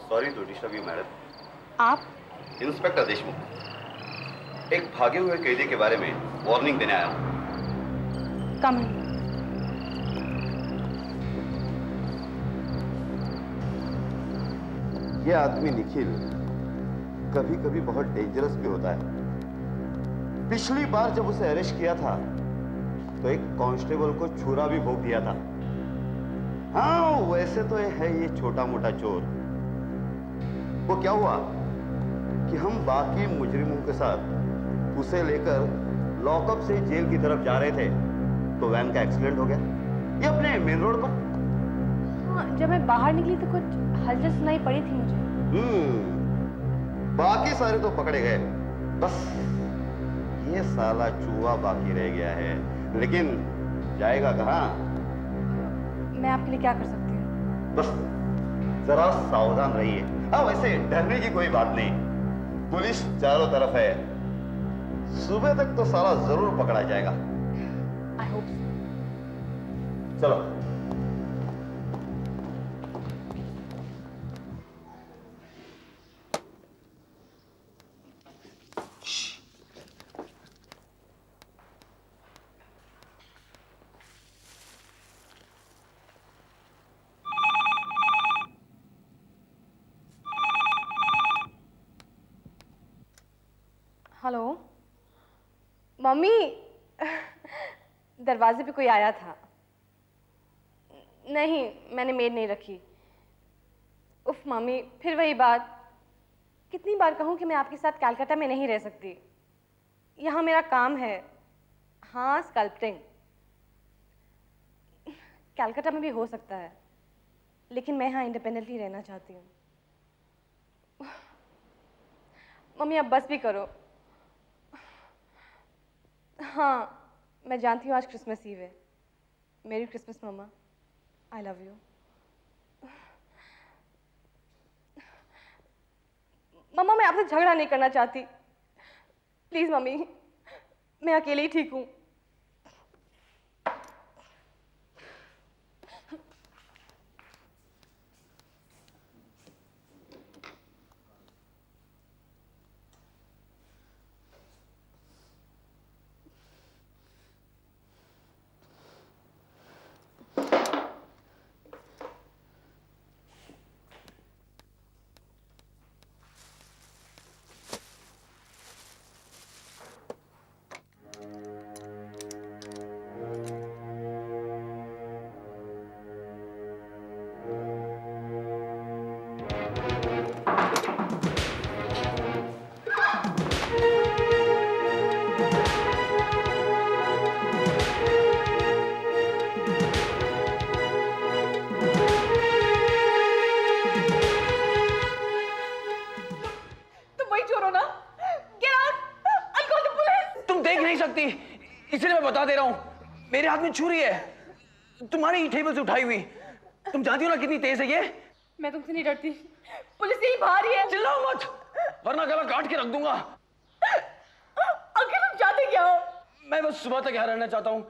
Sorry to disturb you madam. आप? Inspector Deshmukh, एक भागे हुए कैदी के बारे में वार्निंग देने आया हूं। कम। ये आदमी निखिल कभी कभी बहुत डेंजरस भी होता है। पिछली बार जब उसे अरेस्ट किया था तो एक कांस्टेबल को छुरा भी भोंक दिया था। हाँ, वैसे तो है ये छोटा मोटा चोर। वो क्या हुआ कि हम बाकी मुजरिमों के साथ उसे लेकर लॉकअप से जेल की तरफ जा रहे थे तो वैन का एक्सीडेंट हो गया, ये अपने मेन रोड पर। हाँ, जब मैं बाहर निकली तो कुछ हलचल सुनाई पड़ी थी मुझे। बाकी सारे तो पकड़े गए, बस ये साला चूहा बाकी रह गया है। लेकिन जाएगा कहाँ? मैं आपके लिए क्या कर सकती हूँ? बस जरा सावधान रहिए। हाँ, वैसे डरने की कोई बात नहीं, पुलिस चारों तरफ है। सुबह तक तो साला जरूर पकड़ा जाएगा। I hope so. चलो। हेलो मम्मी, दरवाजे पे कोई आया था। नहीं, मैंने मेड नहीं रखी। उफ मम्मी, फिर वही बात। कितनी बार कहूँ कि मैं आपके साथ कलकत्ता में नहीं रह सकती। यहाँ मेरा काम है। हाँ, स्कल्पटिंग। कलकत्ता में भी हो सकता है, लेकिन मैं यहाँ इंडिपेंडेंटली रहना चाहती हूँ। मम्मी, अब बस भी करो। हाँ, मैं जानती हूँ आज क्रिसमस ईव है। मेरी क्रिसमस मम्मा। I love you. मम्मा, मैं आपसे झगड़ा नहीं करना चाहती। प्लीज मम्मी, मैं अकेले ही ठीक हूँ। इसलिए मैं बता दे रहा हूं, मेरे हाथ में छुरी है, तुम्हारी ही टेबल से उठाई हुई। तुम जानती हो ना कितनी तेज है ये। मैं तुमसे नहीं डरती, पुलिस यही बाहर ही है। चिल्लाओ मत, वरना गला काट के रख दूंगा। आखिर तुम चाहते क्या हो? मैं बस सुबह तक यहाँ रहना चाहता हूँ।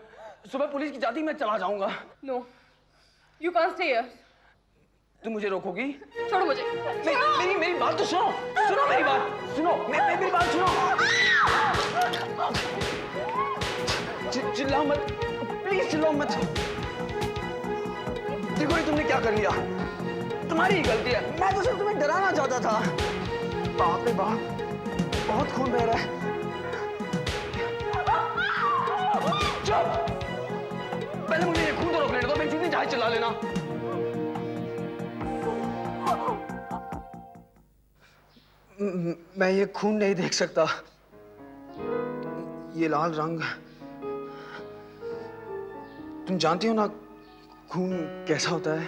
सुबह पुलिस की जाती मैं चला जाऊंगा। No, you can't stay here. तुम मुझे रोकोगी? छोड़ो मुझे। मेरी बात तो सुनो, सुनो मेरी बात, सुनो मेरी बात सुनो। चिल्लाओ मत, प्लीज चिल्लाओ मत। देखो ये तुमने क्या कर लिया, तुम्हारी ही गलती है। मैं तो सिर्फ तुम्हें डराना चाहता था। बाप रे बाप, बहुत खून बह रहा है। चुप, पहले मुझे ये खून तो रोक लेने दो, मैं सीधे जहाज चला लेना। मैं ये खून नहीं देख सकता। ये लाल रंग, तुम जानती हो ना खून कैसा होता है?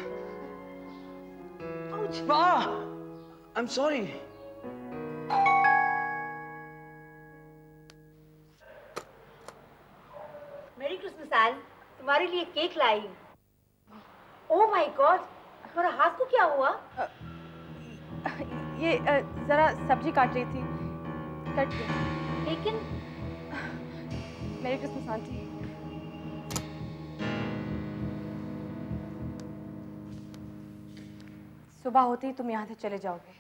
माँ, I am sorry. Merry Christmas Ann, तुम्हारे लिए केक लाई। ओह माय गॉड, तुम्हारा हाथ को क्या हुआ? ये जरा सब्जी काट रही थी, कट गया। लेकिन मेरी क्रिसमस आंटी। सुबह होते ही तुम यहाँ से चले जाओगे।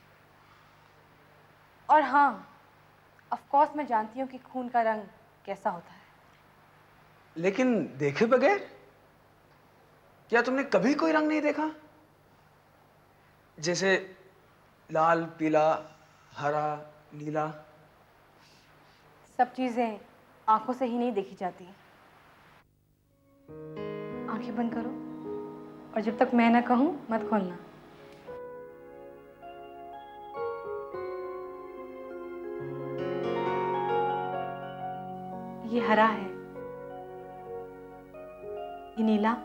और हाँ, ऑफ कोर्स मैं जानती हूँ कि खून का रंग कैसा होता है। लेकिन देखे बगैर? क्या तुमने कभी कोई रंग नहीं देखा? जैसे लाल, पीला, हरा, नीला। सब चीजें आंखों से ही नहीं देखी जाती। आंखें बंद करो और जब तक मैं ना कहूं मत खोलना। ये हरा है, ये नीला,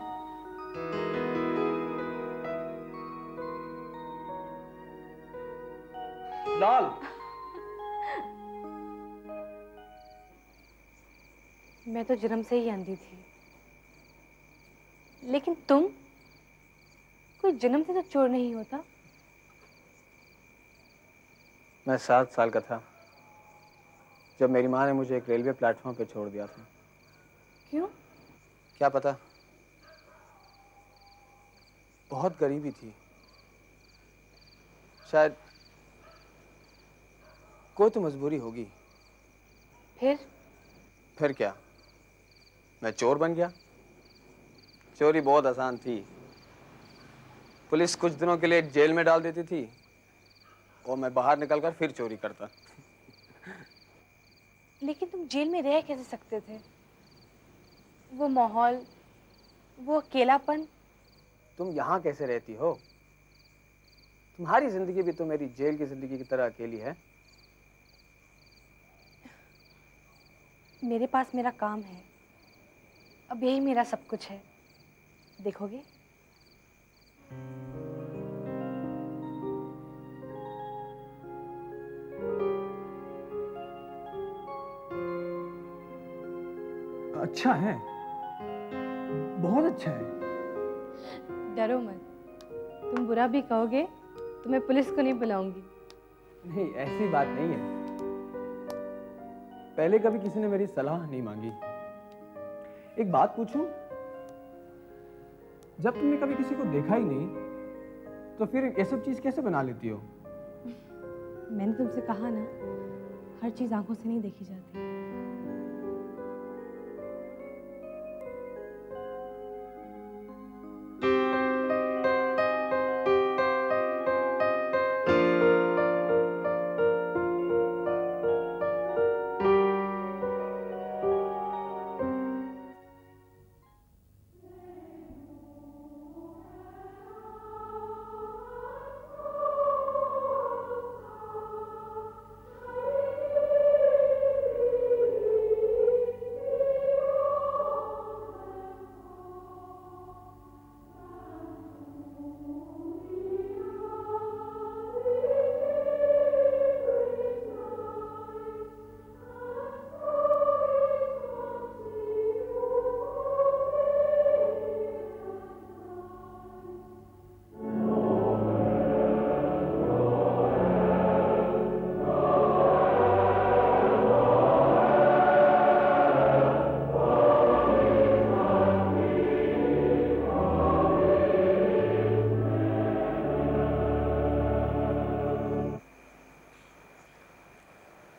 लाल। मैं तो जन्म से ही अंधी थी, लेकिन तुम, कोई जन्म से तो चोर नहीं होता। मैं 7 साल का था जब मेरी माँ ने मुझे एक रेलवे प्लेटफॉर्म पे छोड़ दिया था। क्यों? क्या पता, बहुत गरीबी थी। शायद कोई तो मजबूरी होगी। फिर क्या, मैं चोर बन गया। चोरी बहुत आसान थी। पुलिस कुछ दिनों के लिए जेल में डाल देती थी और मैं बाहर निकलकर फिर चोरी करता। लेकिन तुम जेल में रह कैसे सकते थे? वो माहौल, वो अकेलापन। तुम यहाँ कैसे रहती हो? तुम्हारी जिंदगी भी तो मेरी जेल की जिंदगी की तरह अकेली है। मेरे पास मेरा काम है, अब यही मेरा सब कुछ है। देखोगे? अच्छा है, बहुत अच्छा है। डरो मत, तुम बुरा भी कहोगे तो मैं पुलिस को नहीं बुलाऊंगी। नहीं, ऐसी बात नहीं है। पहले कभी किसी ने मेरी सलाह नहीं मांगी। एक बात पूछूं? जब तुमने कभी किसी को देखा ही नहीं, तो फिर ये सब चीज कैसे बना लेती हो? मैंने तुमसे कहा ना, हर चीज आंखों से नहीं देखी जाती।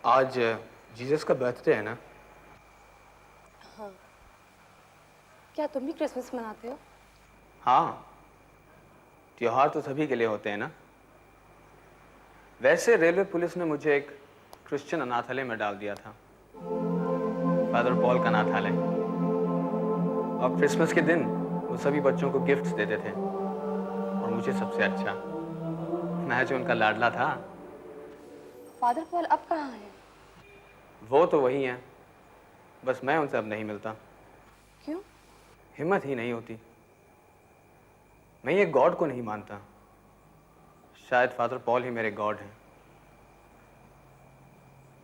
आज जीसस का बर्थडे है ना? हाँ। क्या तुम भी क्रिसमस मनाते हो? हाँ, त्योहार तो सभी के लिए होते हैं ना। वैसे रेलवे पुलिस ने मुझे एक क्रिश्चियन अनाथालय में डाल दिया था, फादर पॉल का अनाथालय। और क्रिसमस के दिन वो सभी बच्चों को गिफ्ट्स देते थे और मुझे सबसे अच्छा। मैं जो उनका लाडला था। फादर पॉल अब कहाँ हैं? वो तो वही हैं, बस मैं उनसे अब नहीं मिलता। क्यों? हिम्मत ही नहीं होती। मैं ये गॉड को नहीं मानता। शायद फादर पॉल ही मेरे गॉड हैं।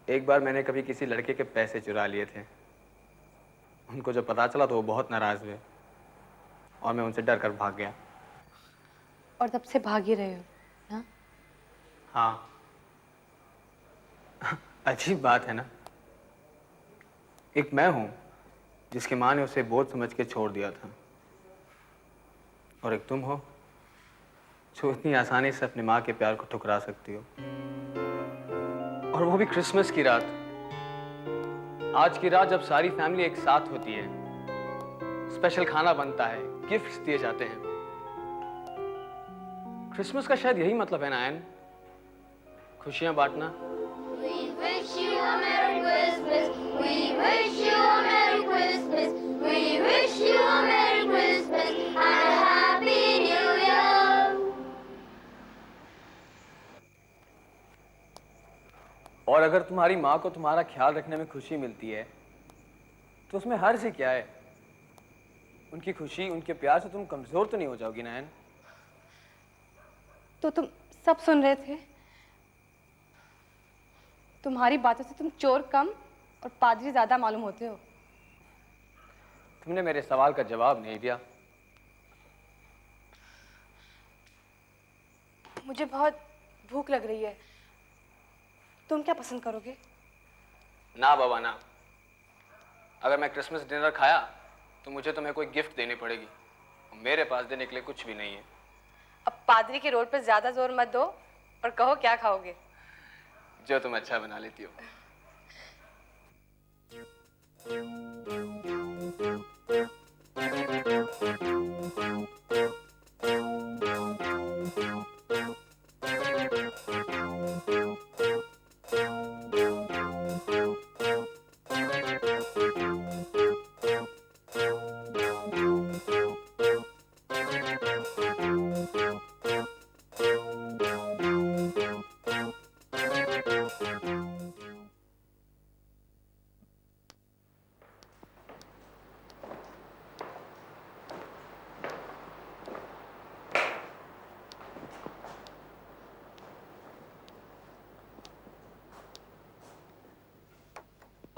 एक बार मैंने कभी किसी लड़के के पैसे चुरा लिए थे। उनको जब पता चला तो वो बहुत नाराज हुए और मैं उनसे डर कर भाग गया। और तब से भाग ही रहे हो ना? हाँ। अजीब बात है ना, एक मैं हूं जिसकी माँ ने उसे बोझ समझ के छोड़ दिया था, और एक तुम हो जो इतनी आसानी से अपनी माँ के प्यार को ठुकरा सकती हो, और वो भी क्रिसमस की रात। आज की रात जब सारी फैमिली एक साथ होती है, स्पेशल खाना बनता है, गिफ्ट्स दिए जाते हैं। क्रिसमस का शायद यही मतलब है ना एन, खुशियां बांटना। We wish you a Merry Christmas. We wish you a Merry Christmas. We wish you a Merry Christmas and a Happy New Year. और अगर तुम्हारी माँ को तुम्हारा ख्याल रखने में खुशी मिलती है तो उसमें हर्ज ही क्या है? उनकी खुशी, उनके प्यार से तुम कमजोर तो नहीं हो जाओगी ना एन? तो तुम सब सुन रहे थे? तुम्हारी बातों से तुम चोर कम और पादरी ज्यादा मालूम होते हो। तुमने मेरे सवाल का जवाब नहीं दिया। मुझे बहुत भूख लग रही है, तुम क्या पसंद करोगे? ना बाबा ना, अगर मैं क्रिसमस डिनर खाया तो मुझे तुम्हें कोई गिफ्ट देनी पड़ेगी, मेरे पास देने के लिए कुछ भी नहीं है। अब पादरी के रोल पर ज्यादा जोर मत दो और कहो क्या खाओगे। जो तुम अच्छा बना लेती हो।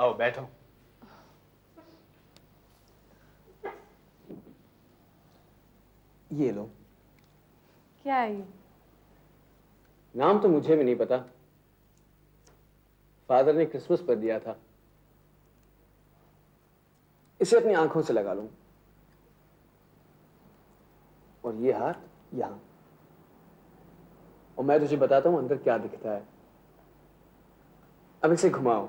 आओ बैठो। ये लो। क्या है ये? नाम तो मुझे भी नहीं पता, फादर ने क्रिसमस पर दिया था। इसे अपनी आंखों से लगा लूं, और ये हाथ यहां, और मैं तुझे बताता हूं अंदर क्या दिखता है। अब इसे घुमाओ।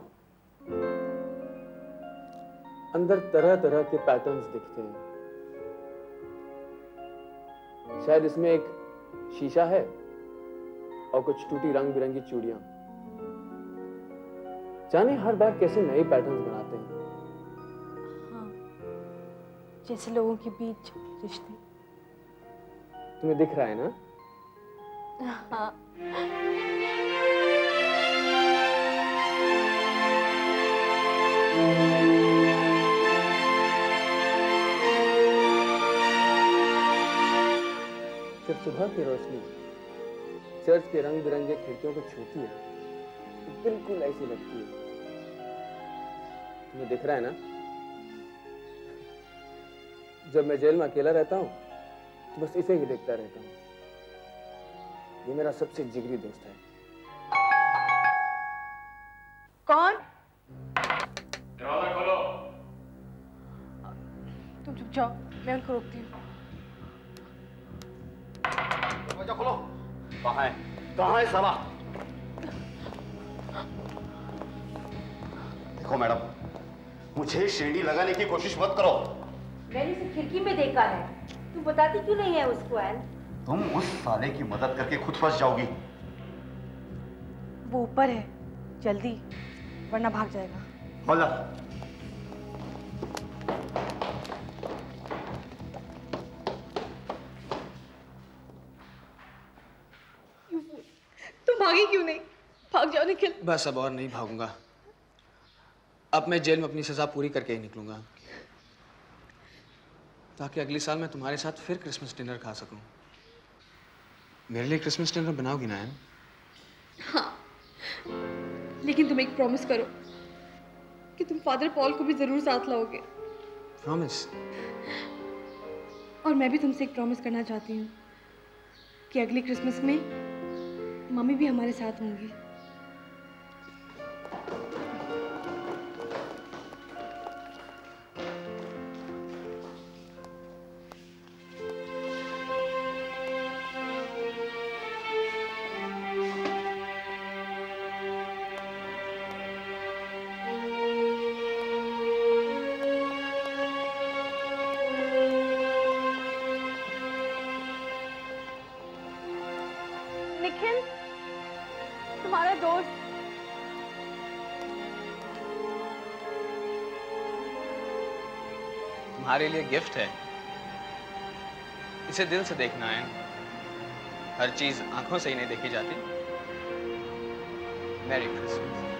अंदर तरह तरह के पैटर्न्स दिखते हैं। शायद इसमें एक शीशा है और कुछ टूटी रंग बिरंगी चूड़ियां। जाने हर बार कैसे नए पैटर्न्स बनाते हैं। हाँ, जैसे लोगों के बीच रिश्ते। तुम्हें दिख रहा है ना? हाँ। जब सुबह की रोशनी चर्च के रंग बिरंगे खिड़कियों को छूती है तो बिल्कुल ऐसी लगती है। तुम्हें दिख रहा है ना? जब मैं जेल में अकेला रहता हूं तो बस इसे ही देखता रहता हूं। ये मेरा सबसे जिगरी दोस्त है। कौन? दरवाजा खोलो। तुम चुप जाओ, मैं उनको रोकती हूँ। दरवाजा खोलो। कहाँ है? कहाँ है साला? देखो मैडम, मुझे शेडी लगाने की कोशिश मत करो। मैंने उसे खिड़की में देखा है, तुम बताती क्यों नहीं है उसको एन? तुम उस साले की मदद करके खुद फंस जाओगी। वो ऊपर है, जल्दी, वरना भाग जाएगा। होला। तुम भागी क्यों नहीं? भाग जाओ निखिल। बस अब और नहीं भागूंगा। अब मैं जेल में अपनी सजा पूरी करके ही निकलूंगा, ताकि अगले साल मैं तुम्हारे साथ फिर क्रिसमस डिनर खा सकूं। मेरे लिए क्रिसमस डिनर बनाओगी ना? हाँ, लेकिन तुम एक प्रॉमिस करो कि तुम फादर पॉल को भी जरूर साथ लाओगे। प्रॉमिस? और मैं भी तुमसे एक प्रॉमिस करना चाहती हूँ कि अगले क्रिसमस में मम्मी भी हमारे साथ होंगी। निखिल, तुम्हारा दोस्त। तुम्हारे लिए गिफ्ट है, इसे दिल से देखना है। हर चीज आंखों से ही नहीं देखी जाती। Merry Christmas.